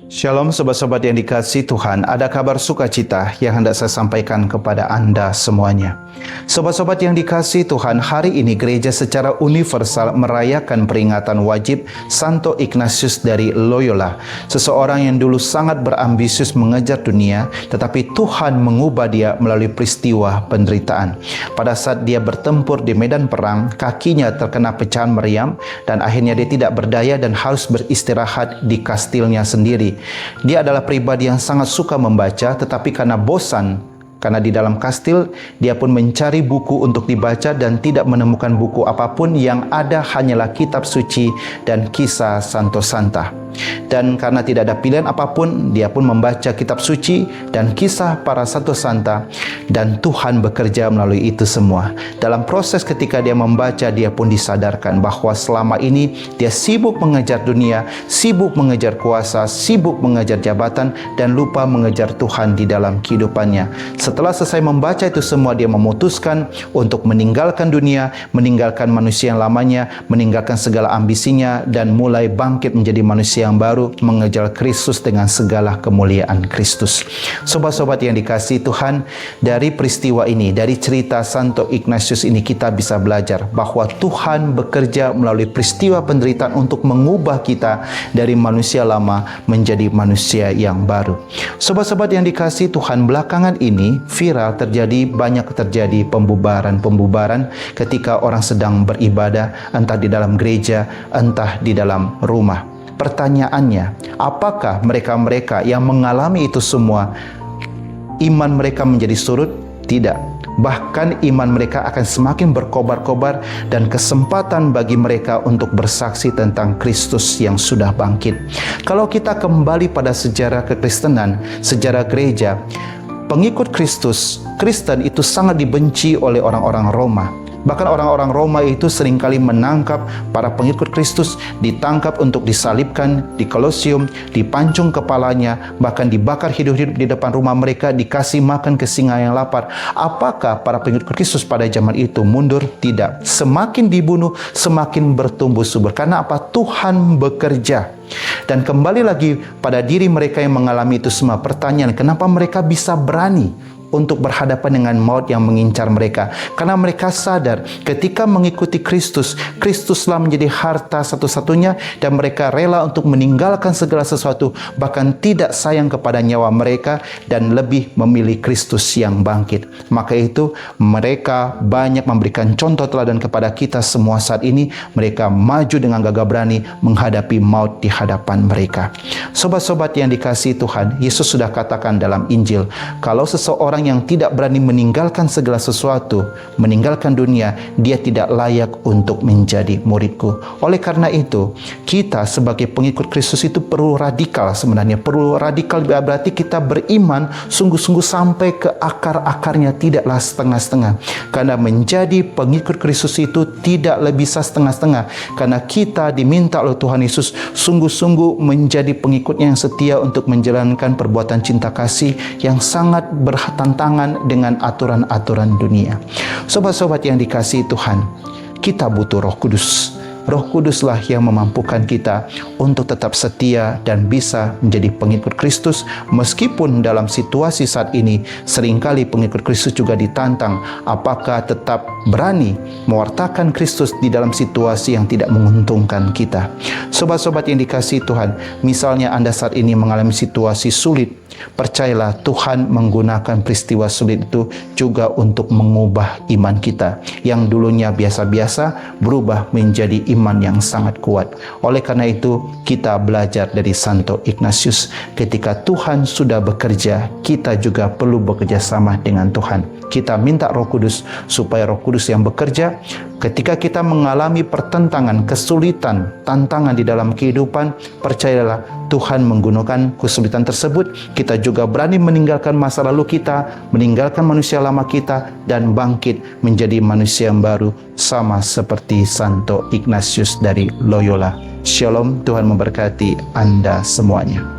Shalom sobat-sobat yang dikasihi Tuhan, ada kabar sukacita yang hendak saya sampaikan kepada Anda semuanya. Sobat-sobat yang dikasihi Tuhan, hari ini gereja secara universal merayakan peringatan wajib Santo Ignatius dari Loyola. Seseorang yang dulu sangat berambisius mengejar dunia, tetapi Tuhan mengubah dia melalui peristiwa penderitaan. Pada saat dia bertempur di medan perang, kakinya terkena pecahan meriam dan akhirnya dia tidak berdaya dan harus beristirahat di kastilnya sendiri. Dia adalah pribadi yang sangat suka membaca, tetapi karena bosan, karena di dalam kastil, dia pun mencari buku untuk dibaca dan tidak menemukan buku apapun. Yang ada hanyalah kitab suci dan kisah Santo Santa. Dan karena tidak ada pilihan apapun, dia pun membaca kitab suci dan kisah para Santo Santa. Dan Tuhan bekerja melalui itu semua. Dalam proses ketika dia membaca, dia pun disadarkan bahwa selama ini dia sibuk mengejar dunia, sibuk mengejar kuasa, sibuk mengejar jabatan, dan lupa mengejar Tuhan di dalam kehidupannya. Setelah selesai membaca itu semua, dia memutuskan untuk meninggalkan dunia, meninggalkan manusia yang lamanya, meninggalkan segala ambisinya, dan mulai bangkit menjadi manusia yang baru, mengejar Kristus dengan segala kemuliaan Kristus. Sobat-sobat yang dikasihi Tuhan, dari peristiwa ini, dari cerita Santo Ignatius ini, kita bisa belajar bahwa Tuhan bekerja melalui peristiwa penderitaan untuk mengubah kita dari manusia lama menjadi manusia yang baru. Sobat-sobat yang dikasihi Tuhan, belakangan ini viral banyak terjadi pembubaran ketika orang sedang beribadah, entah di dalam gereja, entah di dalam rumah. Pertanyaannya, apakah mereka-mereka yang mengalami itu semua, iman mereka menjadi surut? Tidak. Bahkan iman mereka akan semakin berkobar-kobar dan kesempatan bagi mereka untuk bersaksi tentang Kristus yang sudah bangkit. Kalau kita kembali pada sejarah kekristenan, sejarah gereja, pengikut Kristus, Kristen itu sangat dibenci oleh orang-orang Roma. Bahkan orang-orang Roma itu seringkali menangkap para pengikut Kristus, ditangkap untuk disalibkan di Kolosium, dipancung kepalanya, bahkan dibakar hidup-hidup di depan rumah mereka, dikasih makan ke singa yang lapar. Apakah para pengikut Kristus pada zaman itu mundur? Tidak. Semakin dibunuh, semakin bertumbuh subur. Karena apa? Tuhan bekerja. Dan kembali lagi pada diri mereka yang mengalami itu semua. Pertanyaan, kenapa mereka bisa berani untuk berhadapan dengan maut yang mengincar mereka? Karena mereka sadar ketika mengikuti Kristus, Kristuslah menjadi harta satu-satunya, dan mereka rela untuk meninggalkan segala sesuatu, bahkan tidak sayang kepada nyawa mereka, dan lebih memilih Kristus yang bangkit. Maka itu mereka banyak memberikan contoh teladan kepada kita semua saat ini. Mereka maju dengan gagah berani menghadapi maut di hadapan mereka. Sobat-sobat yang dikasihi Tuhan, Yesus sudah katakan dalam Injil, kalau seseorang yang tidak berani meninggalkan segala sesuatu, meninggalkan dunia, dia tidak layak untuk menjadi muridku. Oleh karena itu, kita sebagai pengikut Kristus itu perlu radikal sebenarnya. Perlu radikal berarti kita beriman sungguh-sungguh sampai ke akar-akarnya, tidaklah setengah-setengah. Karena menjadi pengikut Kristus itu tidaklah bisa setengah-setengah. Karena kita diminta oleh Tuhan Yesus sungguh-sungguh menjadi pengikutnya yang setia untuk menjalankan perbuatan cinta kasih yang sangat bertentangan dengan aturan-aturan dunia. Sobat-sobat yang dikasihi Tuhan, kita butuh Roh Kudus. Roh Kuduslah yang memampukan kita untuk tetap setia dan bisa menjadi pengikut Kristus, meskipun dalam situasi saat ini seringkali pengikut Kristus juga ditantang. Apakah tetap berani mewartakan Kristus di dalam situasi yang tidak menguntungkan kita? Sobat-sobat yang dikasihi Tuhan, misalnya Anda saat ini mengalami situasi sulit, percayalah Tuhan menggunakan peristiwa sulit itu juga untuk mengubah iman kita yang dulunya biasa-biasa berubah menjadi iman yang sangat kuat. Oleh karena itu, kita belajar dari Santo Ignatius. Ketika Tuhan sudah bekerja, kita juga perlu bekerja sama dengan Tuhan. Kita minta Roh Kudus supaya Roh Kudus yang bekerja ketika kita mengalami pertentangan, kesulitan, tantangan di dalam kehidupan. Percayalah Tuhan menggunakan kesulitan tersebut, kita juga berani meninggalkan masa lalu kita, meninggalkan manusia lama kita, dan bangkit menjadi manusia yang baru, sama seperti Santo Ignatius dari Loyola. Shalom, Tuhan memberkati Anda semuanya.